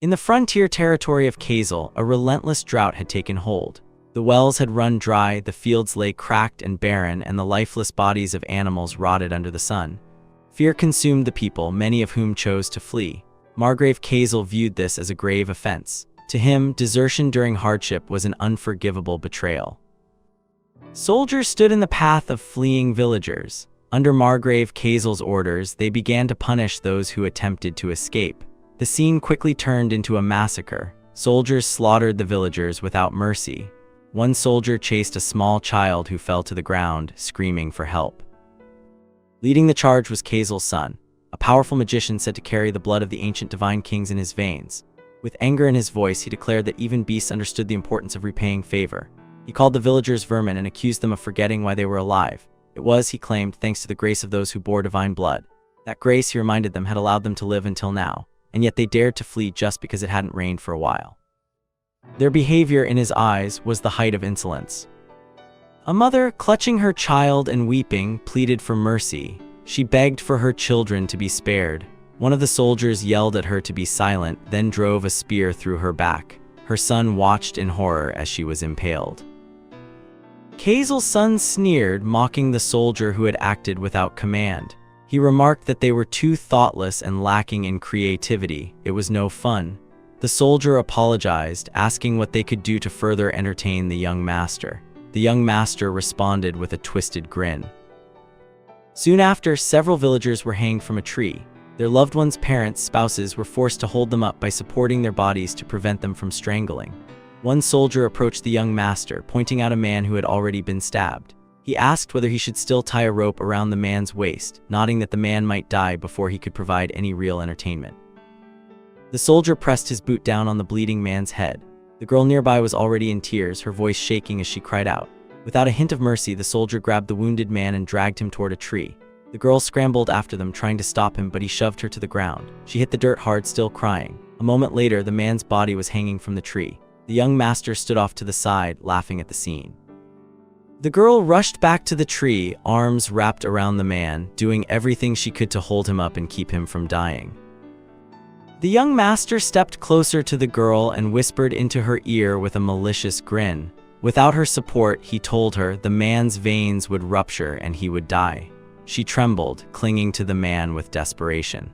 In the frontier territory of Kazel, a relentless drought had taken hold. The wells had run dry, the fields lay cracked and barren, and the lifeless bodies of animals rotted under the sun. Fear consumed the people, many of whom chose to flee. Margrave Kazel viewed this as a grave offense. To him, desertion during hardship was an unforgivable betrayal. Soldiers stood in the path of fleeing villagers. Under Margrave Kazel's orders, they began to punish those who attempted to escape. The scene quickly turned into a massacre. Soldiers slaughtered the villagers without mercy. One soldier chased a small child who fell to the ground, screaming for help. Leading the charge was Kazel's son, a powerful magician said to carry the blood of the ancient divine kings in his veins. With anger in his voice, he declared that even beasts understood the importance of repaying favor. He called the villagers vermin and accused them of forgetting why they were alive. It was, he claimed, thanks to the grace of those who bore divine blood. That grace, he reminded them, had allowed them to live until now, and yet they dared to flee just because it hadn't rained for a while. Their behavior, in his eyes, was the height of insolence. A mother, clutching her child and weeping, pleaded for mercy. She begged for her children to be spared. One of the soldiers yelled at her to be silent, then drove a spear through her back. Her son watched in horror as she was impaled. Kazel's son sneered, mocking the soldier who had acted without command. He remarked that they were too thoughtless and lacking in creativity. It was no fun. The soldier apologized, asking what they could do to further entertain the young master. The young master responded with a twisted grin. Soon after, several villagers were hanged from a tree. Their loved ones' parents, spouses, were forced to hold them up by supporting their bodies to prevent them from strangling. One soldier approached the young master, pointing out a man who had already been stabbed. He asked whether he should still tie a rope around the man's waist, nodding that the man might die before he could provide any real entertainment. The soldier pressed his boot down on the bleeding man's head. The girl nearby was already in tears, her voice shaking as she cried out. Without a hint of mercy, the soldier grabbed the wounded man and dragged him toward a tree. The girl scrambled after them, trying to stop him, but he shoved her to the ground. She hit the dirt hard, still crying. A moment later, the man's body was hanging from the tree. The young master stood off to the side, laughing at the scene. The girl rushed back to the tree, arms wrapped around the man, doing everything she could to hold him up and keep him from dying. The young master stepped closer to the girl and whispered into her ear with a malicious grin. Without her support, he told her, the man's veins would rupture and he would die. She trembled, clinging to the man with desperation.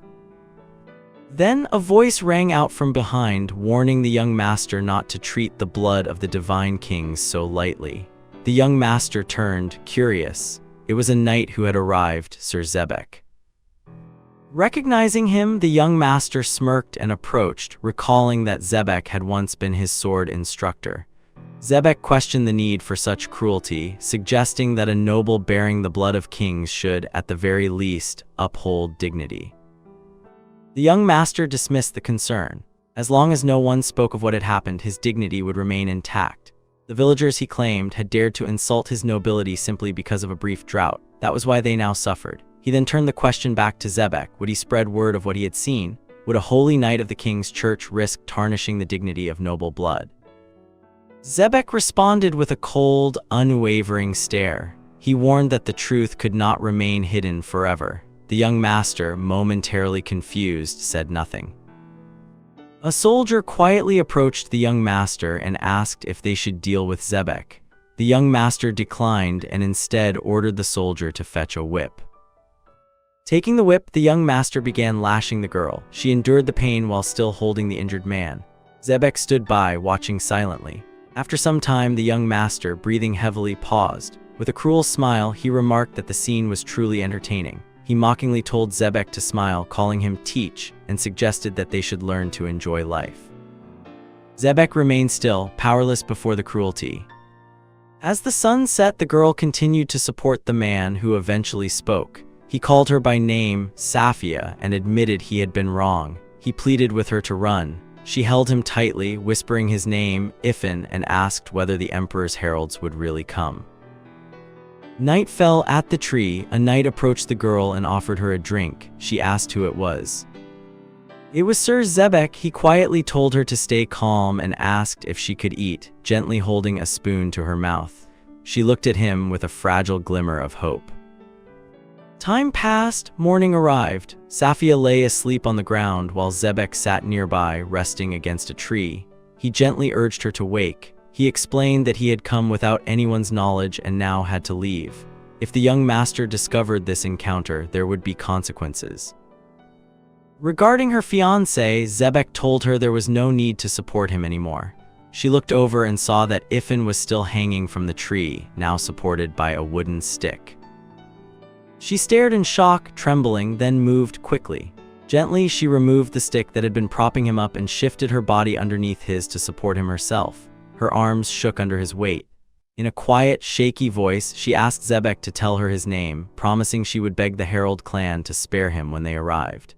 Then a voice rang out from behind, warning the young master not to treat the blood of the divine kings so lightly. The young master turned, curious. It was a knight who had arrived, Sir Zebek. Recognizing him, the young master smirked and approached, recalling that Zebek had once been his sword instructor. Zebek questioned the need for such cruelty, suggesting that a noble bearing the blood of kings should, at the very least, uphold dignity. The young master dismissed the concern. As long as no one spoke of what had happened, his dignity would remain intact. The villagers, he claimed, had dared to insult his nobility simply because of a brief drought. That was why they now suffered. He then turned the question back to Zebek. Would he spread word of what he had seen? Would a holy knight of the king's church risk tarnishing the dignity of noble blood? Zebek responded with a cold, unwavering stare. He warned that the truth could not remain hidden forever. The young master, momentarily confused, said nothing. A soldier quietly approached the young master and asked if they should deal with Zebek. The young master declined and instead ordered the soldier to fetch a whip. Taking the whip, the young master began lashing the girl. She endured the pain while still holding the injured man. Zebek stood by, watching silently. After some time, the young master, breathing heavily, paused. With a cruel smile, he remarked that the scene was truly entertaining. He mockingly told Zebek to smile, calling him Teach, and suggested that they should learn to enjoy life. Zebek remained still, powerless before the cruelty. As the sun set, the girl continued to support the man, who eventually spoke. He called her by name, Safia, and admitted he had been wrong. He pleaded with her to run. She held him tightly, whispering his name, Ifin, and asked whether the emperor's heralds would really come. Night fell at the tree. A knight approached the girl and offered her a drink. She asked who it was. It was Sir Zebek. He quietly told her to stay calm and asked if she could eat, gently holding a spoon to her mouth. She looked at him with a fragile glimmer of hope. Time passed, morning arrived. Safia lay asleep on the ground while Zebek sat nearby, resting against a tree. He gently urged her to wake. He explained that he had come without anyone's knowledge and now had to leave. If the young master discovered this encounter, there would be consequences. Regarding her fiancé, Zebek told her there was no need to support him anymore. She looked over and saw that Ifin was still hanging from the tree, now supported by a wooden stick. She stared in shock, trembling, then moved quickly. Gently, she removed the stick that had been propping him up and shifted her body underneath his to support him herself. Her arms shook under his weight. In a quiet, shaky voice, she asked Zebek to tell her his name, promising she would beg the Herald Clan to spare him when they arrived.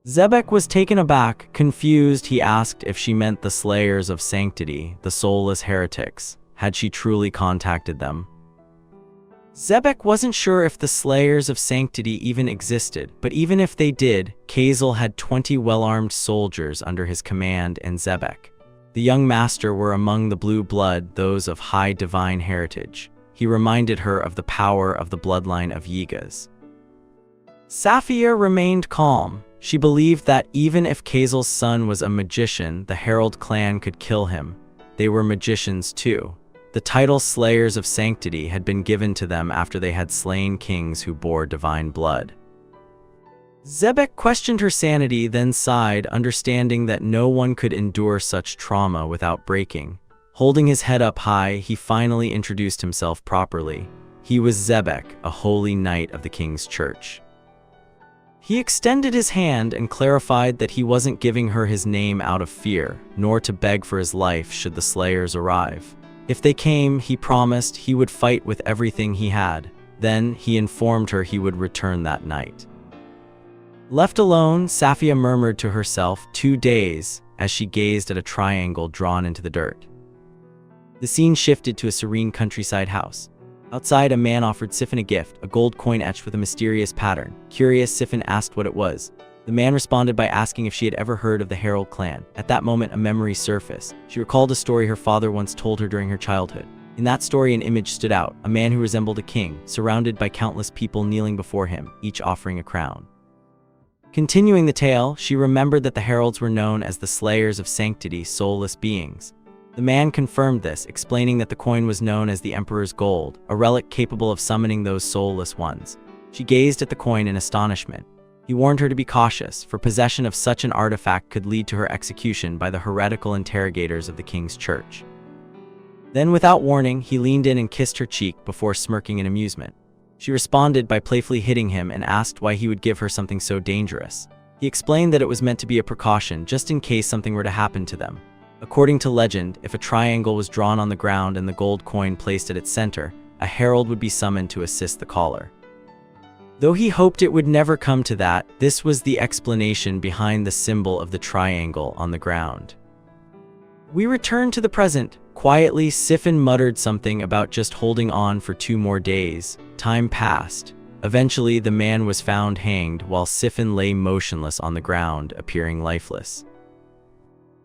Zebek was taken aback. Confused, he asked if she meant the Slayers of Sanctity, the soulless heretics. Had she truly contacted them? Zebek wasn't sure if the Slayers of Sanctity even existed, but even if they did, Kazel had 20 well-armed soldiers under his command and Zebek. The young master were among the blue blood, those of high divine heritage. He reminded her of the power of the bloodline of Yigas. Safia remained calm. She believed that even if Kazel's son was a magician, the Herald Clan could kill him. They were magicians too. The title Slayers of Sanctity had been given to them after they had slain kings who bore divine blood. Zebek questioned her sanity, then sighed, understanding that no one could endure such trauma without breaking. Holding his head up high, he finally introduced himself properly. He was Zebek, a holy knight of the king's church. He extended his hand and clarified that he wasn't giving her his name out of fear, nor to beg for his life should the Slayers arrive. If they came, he promised he would fight with everything he had. Then he informed her he would return that night. Left alone, Safia murmured to herself 2 days as she gazed at a triangle drawn into the dirt. The scene shifted to a serene countryside house. Outside, a man offered Sifin a gift, a gold coin etched with a mysterious pattern. Curious, Sifin asked what it was. The man responded by asking if she had ever heard of the Herald Clan. At that moment, a memory surfaced. She recalled a story her father once told her during her childhood. In that story, an image stood out, a man who resembled a king, surrounded by countless people kneeling before him, each offering a crown. Continuing the tale, she remembered that the heralds were known as the Slayers of Sanctity, soulless beings. The man confirmed this, explaining that the coin was known as the Emperor's Gold, a relic capable of summoning those soulless ones. She gazed at the coin in astonishment. He warned her to be cautious, for possession of such an artifact could lead to her execution by the heretical interrogators of the king's church. Then, without warning, he leaned in and kissed her cheek before smirking in amusement. She responded by playfully hitting him and asked why he would give her something so dangerous. He explained that it was meant to be a precaution, just in case something were to happen to them. According to legend, if a triangle was drawn on the ground and the gold coin placed at its center, a herald would be summoned to assist the caller. Though he hoped it would never come to that, this was the explanation behind the symbol of the triangle on the ground. We return to the present. Quietly, Sifin muttered something about just holding on for 2 more days. Time passed. Eventually, the man was found hanged, while Sifin lay motionless on the ground, appearing lifeless.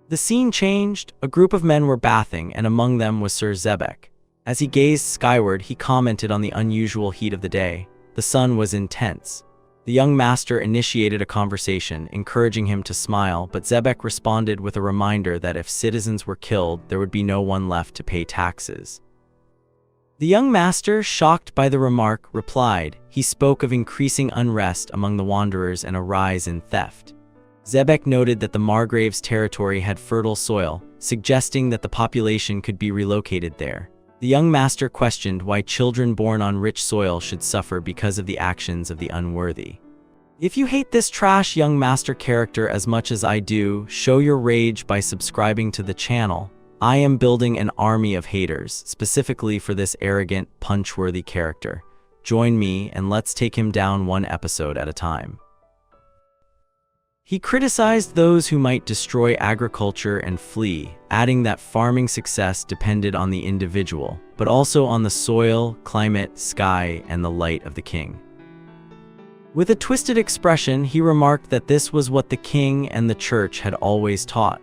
The scene changed. A group of men were bathing, and among them was Sir Zebek. As he gazed skyward, he commented on the unusual heat of the day. The sun was intense. The young master initiated a conversation, encouraging him to smile, but Zebek responded with a reminder that if citizens were killed, there would be no one left to pay taxes. The young master, shocked by the remark, replied. He spoke of increasing unrest among the wanderers and a rise in theft. Zebek noted that the Margrave's territory had fertile soil, suggesting that the population could be relocated there. The young master questioned why children born on rich soil should suffer because of the actions of the unworthy. If you hate this trash young master character as much as I do, show your rage by subscribing to the channel. I am building an army of haters, specifically for this arrogant, punch-worthy character. Join me and let's take him down 1 episode at a time. He criticized those who might destroy agriculture and flee, adding that farming success depended on the individual, but also on the soil, climate, sky, and the light of the king. With a twisted expression, he remarked that this was what the king and the church had always taught.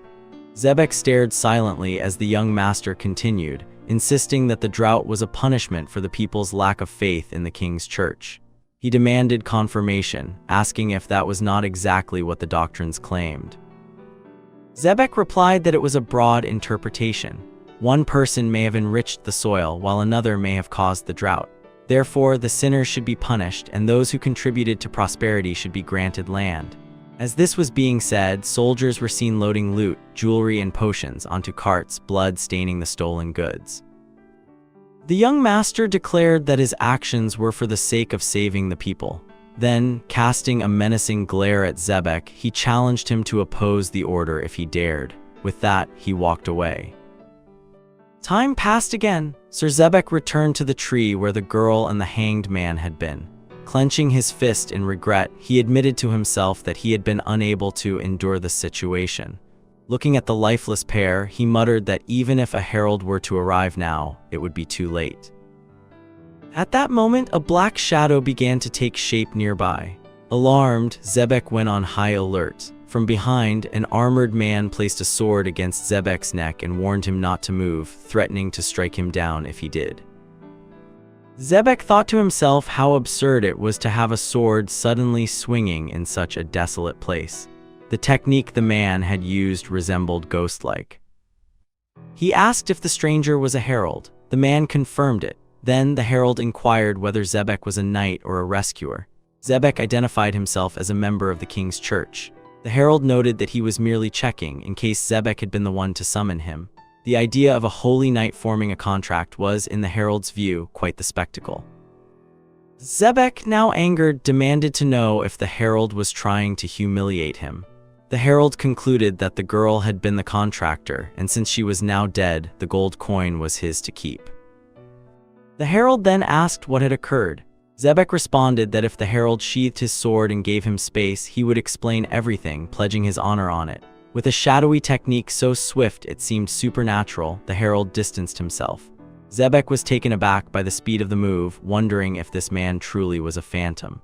Zebek stared silently as the young master continued, insisting that the drought was a punishment for the people's lack of faith in the king's church. He demanded confirmation, asking if that was not exactly what the doctrines claimed. Zebek replied that it was a broad interpretation. One person may have enriched the soil, while another may have caused the drought. Therefore, the sinners should be punished, and those who contributed to prosperity should be granted land. As this was being said, soldiers were seen loading loot, jewelry, and potions onto carts, blood staining the stolen goods. The young master declared that his actions were for the sake of saving the people. Then, casting a menacing glare at Zebek, he challenged him to oppose the order if he dared. With that, he walked away. Time passed again. Sir Zebek returned to the tree where the girl and the hanged man had been. Clenching his fist in regret, he admitted to himself that he had been unable to endure the situation. Looking at the lifeless pair, he muttered that even if a herald were to arrive now, it would be too late. At that moment, a black shadow began to take shape nearby. Alarmed, Zebek went on high alert. From behind, an armored man placed a sword against Zebek's neck and warned him not to move, threatening to strike him down if he did. Zebek thought to himself how absurd it was to have a sword suddenly swinging in such a desolate place. The technique the man had used resembled ghost-like. He asked if the stranger was a herald. The man confirmed it. Then the herald inquired whether Zebek was a knight or a rescuer. Zebek identified himself as a member of the king's church. The herald noted that he was merely checking in case Zebek had been the one to summon him. The idea of a holy knight forming a contract was, in the herald's view, quite the spectacle. Zebek, now angered, demanded to know if the herald was trying to humiliate him. The herald concluded that the girl had been the contractor, and since she was now dead, the gold coin was his to keep. The herald then asked what had occurred. Zebek responded that if the herald sheathed his sword and gave him space, he would explain everything, pledging his honor on it. With a shadowy technique so swift it seemed supernatural, the herald distanced himself. Zebek was taken aback by the speed of the move, wondering if this man truly was a phantom.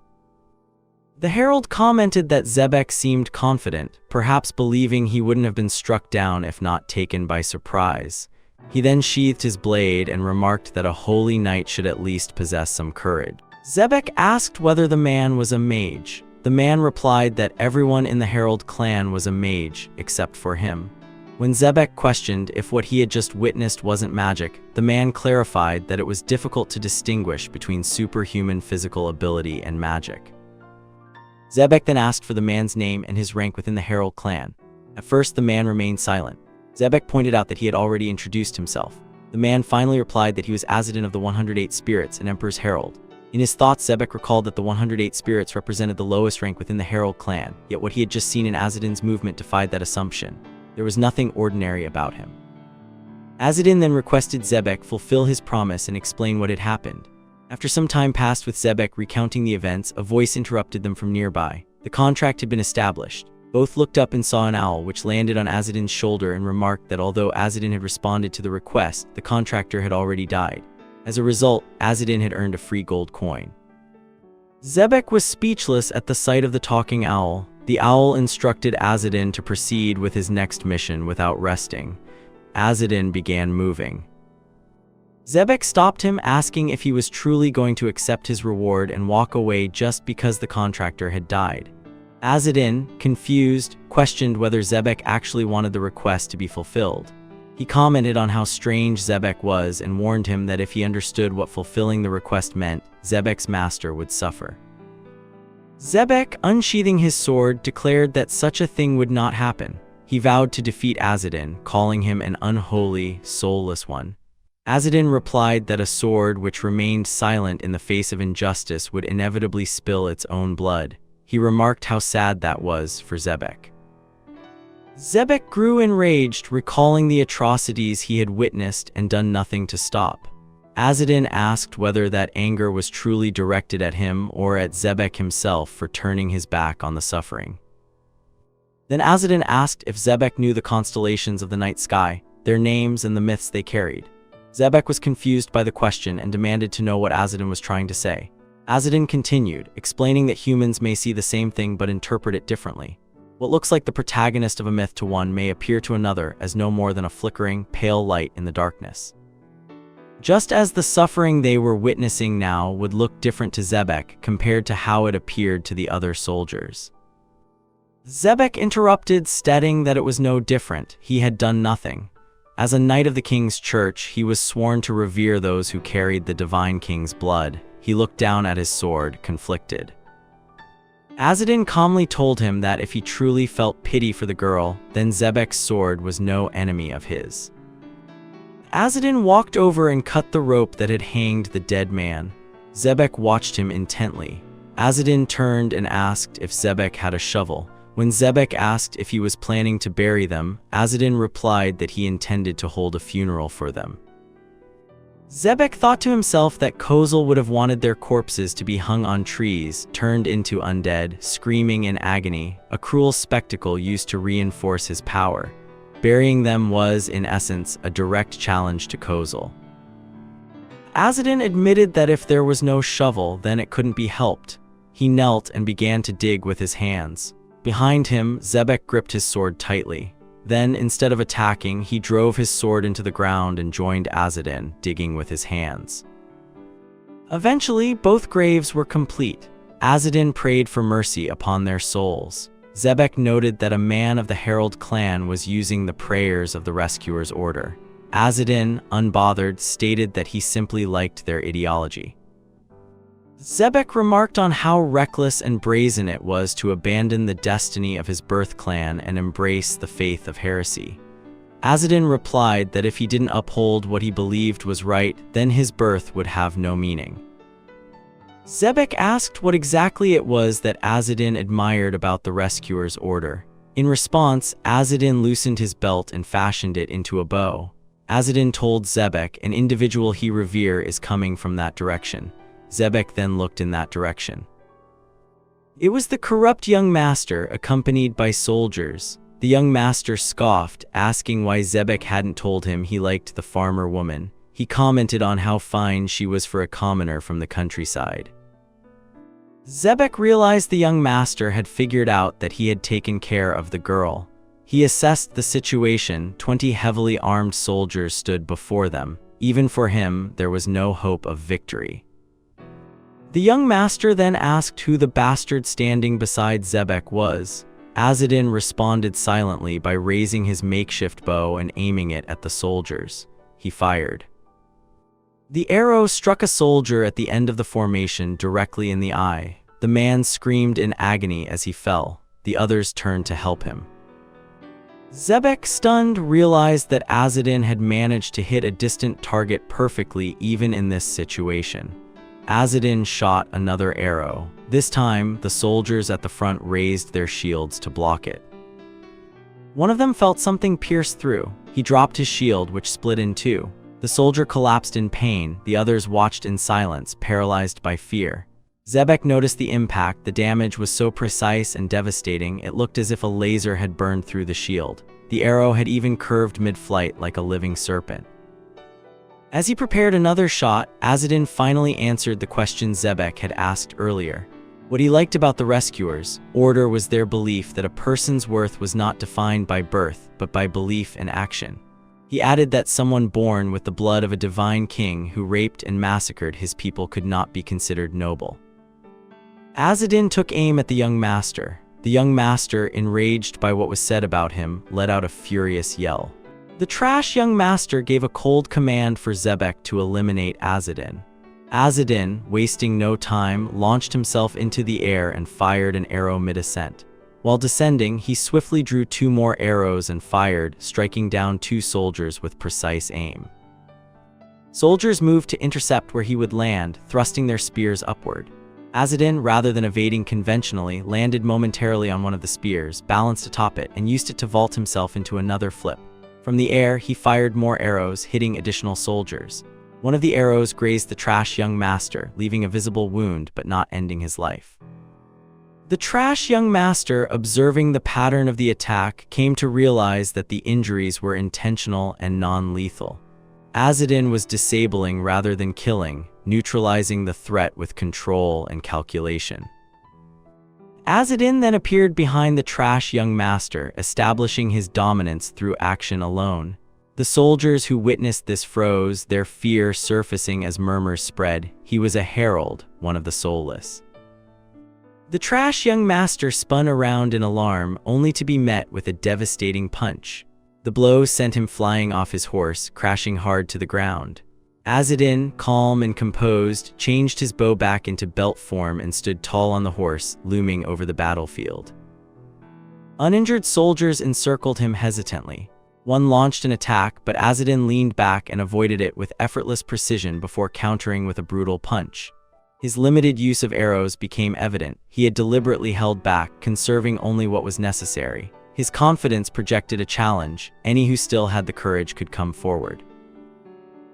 The herald commented that Zebek seemed confident, perhaps believing he wouldn't have been struck down if not taken by surprise. He then sheathed his blade and remarked that a holy knight should at least possess some courage. Zebek asked whether the man was a mage. The man replied that everyone in the Herald Clan was a mage, except for him. When Zebek questioned if what he had just witnessed wasn't magic, the man clarified that it was difficult to distinguish between superhuman physical ability and magic. Zebek then asked for the man's name and his rank within the Herald Clan. At first, the man remained silent. Zebek pointed out that he had already introduced himself. The man finally replied that he was Azadin of the 108 Spirits and Emperor's Herald. In his thoughts, Zebek recalled that the 108 spirits represented the lowest rank within the Herald Clan, yet what he had just seen in Azadin's movement defied that assumption. There was nothing ordinary about him. Azadin then requested Zebek fulfill his promise and explain what had happened. After some time passed with Zebek recounting the events, a voice interrupted them from nearby. The contract had been established. Both looked up and saw an owl which landed on Azadin's shoulder and remarked that although Azadin had responded to the request, the contractor had already died. As a result, Azadin had earned a free gold coin. Zebek was speechless at the sight of the talking owl. The owl instructed Azadin to proceed with his next mission without resting. Azadin began moving. Zebek stopped him, asking if he was truly going to accept his reward and walk away just because the contractor had died. Azadin, confused, questioned whether Zebek actually wanted the request to be fulfilled. He commented on how strange Zebek was and warned him that if he understood what fulfilling the request meant, Zebek's master would suffer. Zebek, unsheathing his sword, declared that such a thing would not happen. He vowed to defeat Azadin, calling him an unholy, soulless one. Azadin replied that a sword which remained silent in the face of injustice would inevitably spill its own blood. He remarked how sad that was for Zebek. Zebek grew enraged, recalling the atrocities he had witnessed and done nothing to stop. Azadin asked whether that anger was truly directed at him or at Zebek himself for turning his back on the suffering. Then Azadin asked if Zebek knew the constellations of the night sky, their names and the myths they carried. Zebek was confused by the question and demanded to know what Azadin was trying to say. Azadin continued, explaining that humans may see the same thing but interpret it differently. What looks like the protagonist of a myth to one may appear to another as no more than a flickering, pale light in the darkness. just as the suffering they were witnessing now would look different to Zebek compared to how it appeared to the other soldiers. Zebek interrupted, stating that it was no different. He had done nothing. As a knight of the king's church, he was sworn to revere those who carried the divine king's blood. He looked down at his sword, conflicted. Azadin calmly told him that if he truly felt pity for the girl, then Zebek's sword was no enemy of his. Azadin walked over and cut the rope that had hanged the dead man. Zebek watched him intently. Azadin turned and asked if Zebek had a shovel. When Zebek asked if he was planning to bury them, Azadin replied that he intended to hold a funeral for them. Zebek thought to himself that Kozel would have wanted their corpses to be hung on trees, turned into undead, screaming in agony, a cruel spectacle used to reinforce his power. Burying them was, in essence, a direct challenge to Kozel. Azadin admitted that if there was no shovel, then it couldn't be helped. He knelt and began to dig with his hands. Behind him, Zebek gripped his sword tightly. Then, instead of attacking, he drove his sword into the ground and joined Azadin, digging with his hands. Eventually, both graves were complete. Azadin prayed for mercy upon their souls. Zebek noted that a man of the Herald Clan was using the prayers of the rescuer's order. Azadin, unbothered, stated that he simply liked their ideology. Zebek remarked on how reckless and brazen it was to abandon the destiny of his birth clan and embrace the faith of heresy. Azadin replied that if he didn't uphold what he believed was right, then his birth would have no meaning. Zebek asked what exactly it was that Azadin admired about the rescuer's order. In response, Azadin loosened his belt and fashioned it into a bow. Azadin told Zebek an individual he revere is coming from that direction. Zebek then looked in that direction. It was the corrupt young master, accompanied by soldiers. The young master scoffed, asking why Zebek hadn't told him he liked the farmer woman. He commented on how fine she was for a commoner from the countryside. Zebek realized the young master had figured out that he had taken care of the girl. He assessed the situation. 20 heavily armed soldiers stood before them. Even for him, there was no hope of victory. The young master then asked who the bastard standing beside Zebek was. Azadin responded silently by raising his makeshift bow and aiming it at the soldiers. He fired. The arrow struck a soldier at the end of the formation directly in the eye. The man screamed in agony as he fell. The others turned to help him. Zebek, stunned, realized that Azadin had managed to hit a distant target perfectly even in this situation. Azadin shot another arrow. This time, the soldiers at the front raised their shields to block it. One of them felt something pierce through. He dropped his shield, which split in two. The soldier collapsed in pain. The others watched in silence, paralyzed by fear. Zebek noticed the impact. The damage was so precise and devastating, it looked as if a laser had burned through the shield. The arrow had even curved mid-flight like a living serpent. As he prepared another shot, Azadin finally answered the question Zebek had asked earlier. What he liked about the rescuers' order was their belief that a person's worth was not defined by birth, but by belief and action. He added that someone born with the blood of a divine king who raped and massacred his people could not be considered noble. Azadin took aim at the young master. The young master, enraged by what was said about him, let out a furious yell. The trash young master gave a cold command for Zebek to eliminate Azadin. Azadin, wasting no time, launched himself into the air and fired an arrow mid-ascent. While descending, he swiftly drew 2 more arrows and fired, striking down 2 soldiers with precise aim. Soldiers moved to intercept where he would land, thrusting their spears upward. Azadin, rather than evading conventionally, landed momentarily on one of the spears, balanced atop it, and used it to vault himself into another flip. From the air, he fired more arrows, hitting additional soldiers. One of the arrows grazed the trash young master, leaving a visible wound but not ending his life. The trash young master, observing the pattern of the attack, came to realize that the injuries were intentional and non-lethal. Azadin was disabling rather than killing, neutralizing the threat with control and calculation. Azadin then appeared behind the trash young master, establishing his dominance through action alone. The soldiers who witnessed this froze, their fear surfacing as murmurs spread. He was a herald, one of the soulless. The trash young master spun around in alarm, only to be met with a devastating punch. The blow sent him flying off his horse, crashing hard to the ground. Azadin, calm and composed, changed his bow back into belt form and stood tall on the horse, looming over the battlefield. Uninjured soldiers encircled him hesitantly. One launched an attack, but Azadin leaned back and avoided it with effortless precision before countering with a brutal punch. His limited use of arrows became evident. He had deliberately held back, conserving only what was necessary. His confidence projected a challenge. Any who still had the courage could come forward.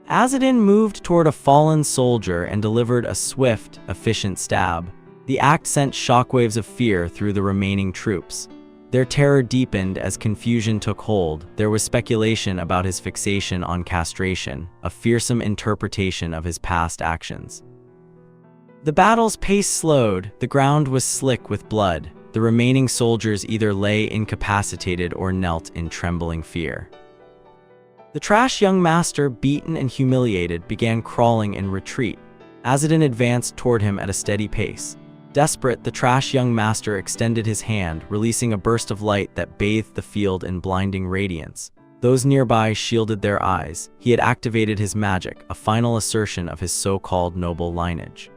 Azadin moved toward a fallen soldier and delivered a swift, efficient stab. The act sent shockwaves of fear through the remaining troops. Their terror deepened as confusion took hold. There was speculation about his fixation on castration, a fearsome interpretation of his past actions. The battle's pace slowed. The ground was slick with blood. The remaining soldiers either lay incapacitated or knelt in trembling fear. The trash young master, beaten and humiliated, began crawling in retreat. Azadin advanced toward him at a steady pace. Desperate, the trash young master extended his hand, releasing a burst of light that bathed the field in blinding radiance. Those nearby shielded their eyes. He had activated his magic, a final assertion of his so-called noble lineage.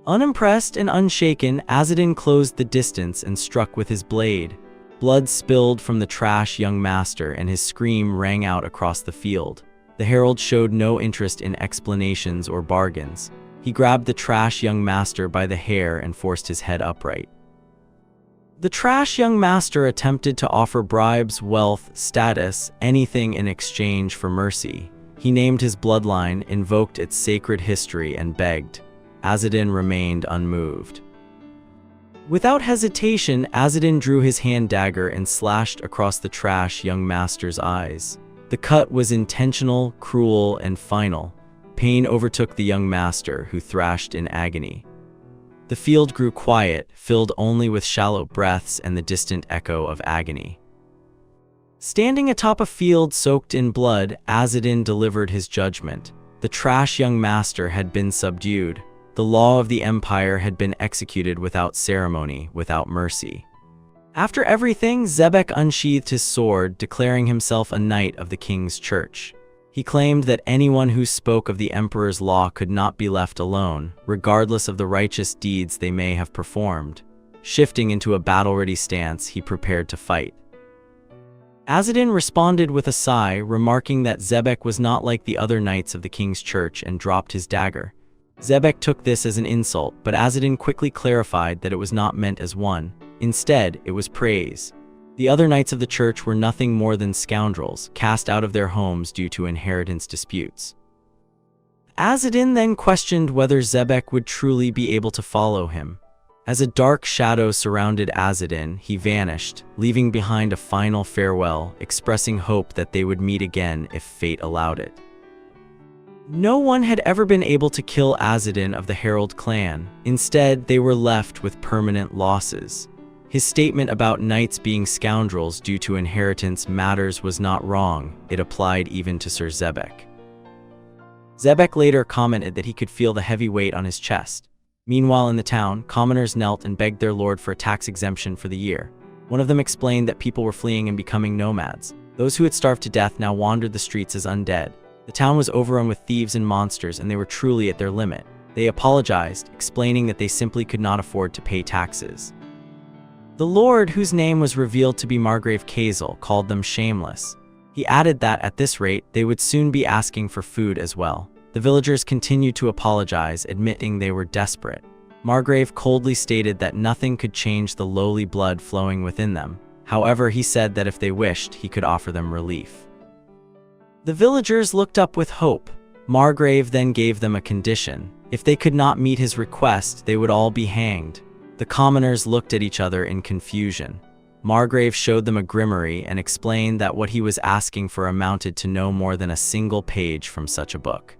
Unimpressed and unshaken, Azadin closed the distance and struck with his blade. Blood spilled from the trash young master and his scream rang out across the field. The herald showed no interest in explanations or bargains. He grabbed the trash young master by the hair and forced his head upright. The trash young master attempted to offer bribes, wealth, status, anything in exchange for mercy. He named his bloodline, invoked its sacred history, and begged. Azadin remained unmoved. Without hesitation, Azadin drew his hand dagger and slashed across the trash young master's eyes. The cut was intentional, cruel, and final. Pain overtook the young master, who thrashed in agony. The field grew quiet, filled only with shallow breaths and the distant echo of agony. Standing atop a field soaked in blood, Azadin delivered his judgment. The trash young master had been subdued. The law of the empire had been executed without ceremony, without mercy. After everything, Zebek unsheathed his sword, declaring himself a knight of the king's church. He claimed that anyone who spoke of the emperor's law could not be left alone, regardless of the righteous deeds they may have performed. Shifting into a battle-ready stance, he prepared to fight. Azadin responded with a sigh, remarking that Zebek was not like the other knights of the king's church, and dropped his dagger. Zebek took this as an insult, but Azadin quickly clarified that it was not meant as one. Instead, it was praise. The other knights of the church were nothing more than scoundrels, cast out of their homes due to inheritance disputes. Azadin then questioned whether Zebek would truly be able to follow him. As a dark shadow surrounded Azadin, he vanished, leaving behind a final farewell, expressing hope that they would meet again if fate allowed it. No one had ever been able to kill Azadin of the Herald Clan. Instead, they were left with permanent losses. His statement about knights being scoundrels due to inheritance matters was not wrong. It applied even to Sir Zebek. Zebek later commented that he could feel the heavy weight on his chest. Meanwhile, in the town, commoners knelt and begged their lord for a tax exemption for the year. One of them explained that people were fleeing and becoming nomads. Those who had starved to death now wandered the streets as undead. The town was overrun with thieves and monsters, and they were truly at their limit. They apologized, explaining that they simply could not afford to pay taxes. The lord, whose name was revealed to be Margrave Kazel, called them shameless. He added that at this rate, they would soon be asking for food as well. The villagers continued to apologize, admitting they were desperate. Margrave coldly stated that nothing could change the lowly blood flowing within them. However, he said that if they wished, he could offer them relief. The villagers looked up with hope. Margrave then gave them a condition. If they could not meet his request, they would all be hanged. The commoners looked at each other in confusion. Margrave showed them a grimoire and explained that what he was asking for amounted to no more than a single page from such a book.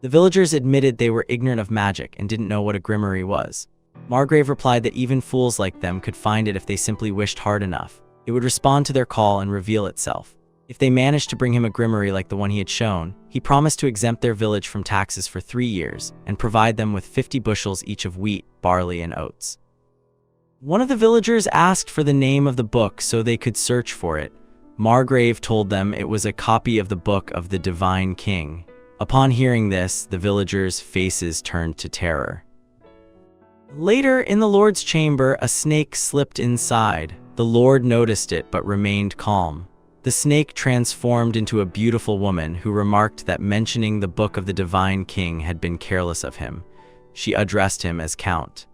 The villagers admitted they were ignorant of magic and didn't know what a grimoire was. Margrave replied that even fools like them could find it if they simply wished hard enough. It would respond to their call and reveal itself. If they managed to bring him a grimoire like the one he had shown, he promised to exempt their village from taxes for 3 years and provide them with 50 bushels each of wheat, barley, and oats. One of the villagers asked for the name of the book so they could search for it. Margrave told them it was a copy of the book of the Divine King. Upon hearing this, the villagers' faces turned to terror. Later, in the Lord's chamber, a snake slipped inside. The Lord noticed it but remained calm. The snake transformed into a beautiful woman who remarked that mentioning the book of the Divine King had been careless of him. She addressed him as Count.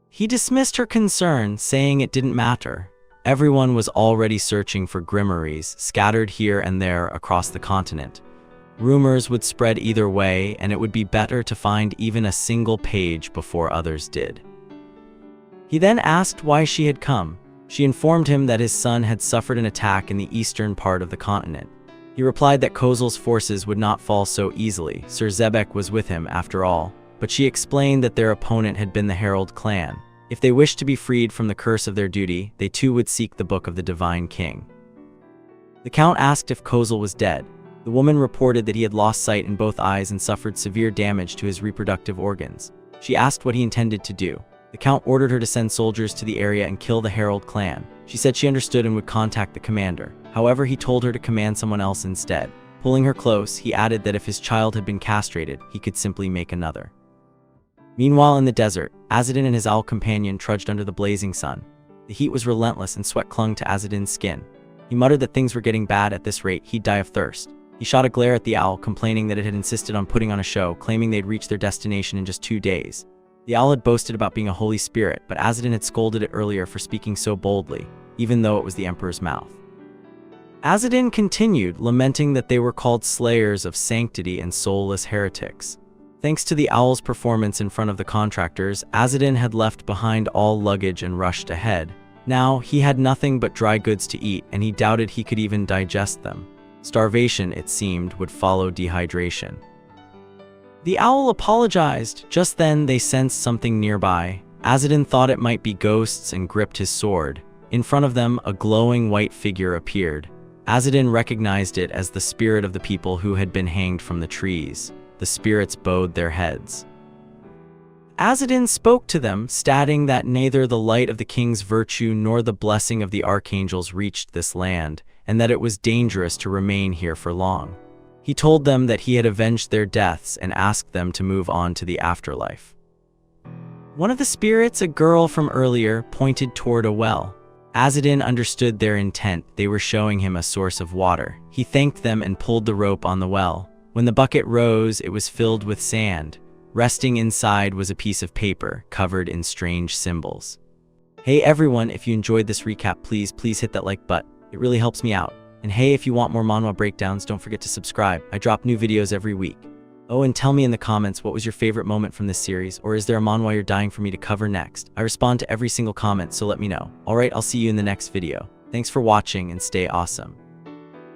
He dismissed her concern, saying it didn't matter. Everyone was already searching for grimoires, scattered here and there across the continent. Rumors would spread either way, and it would be better to find even a single page before others did. He then asked why she had come. She informed him that his son had suffered an attack in the eastern part of the continent. He replied that Kozel's forces would not fall so easily. Sir Zebek was with him after all, but she explained that their opponent had been the Herald Clan. If they wished to be freed from the curse of their duty, they too would seek the book of the Divine King. The Count asked if Kozel was dead. The woman reported that he had lost sight in both eyes and suffered severe damage to his reproductive organs. She asked what he intended to do. The Count ordered her to send soldiers to the area and kill the Herald Clan. She said she understood and would contact the commander. However, he told her to command someone else instead. Pulling her close, he added that if his child had been castrated, he could simply make another. Meanwhile, in the desert, Azadin and his owl companion trudged under the blazing sun. The heat was relentless and sweat clung to Azadin's skin. He muttered that things were getting bad. At this rate, he'd die of thirst. He shot a glare at the owl, complaining that it had insisted on putting on a show, claiming they'd reach their destination in just 2 days. The owl had boasted about being a holy spirit, but Azadin had scolded it earlier for speaking so boldly, even though it was the emperor's mouth. Azadin continued, lamenting that they were called slayers of sanctity and soulless heretics. Thanks to the owl's performance in front of the contractors, Azadin had left behind all luggage and rushed ahead. Now, he had nothing but dry goods to eat, and he doubted he could even digest them. Starvation, it seemed, would follow dehydration. The owl apologized. Just then, they sensed something nearby. Azadin thought it might be ghosts and gripped his sword. In front of them, a glowing white figure appeared. Azadin recognized it as the spirit of the people who had been hanged from the trees. The spirits bowed their heads. Azadin spoke to them, stating that neither the light of the king's virtue nor the blessing of the archangels reached this land, and that it was dangerous to remain here for long. He told them that he had avenged their deaths and asked them to move on to the afterlife. One of the spirits, a girl from earlier, pointed toward a well. Azadin understood their intent. They were showing him a source of water. He thanked them and pulled the rope on the well. When the bucket rose, it was filled with sand. Resting inside was a piece of paper covered in strange symbols. Hey everyone, if you enjoyed this recap, please hit that like button. It really helps me out. And hey, if you want more Manhwa breakdowns, don't forget to subscribe. I drop new videos every week. Oh, and tell me in the comments what was your favorite moment from this series, or is there a Manhwa you're dying for me to cover next? I respond to every single comment, so let me know. Alright, I'll see you in the next video. Thanks for watching and stay awesome.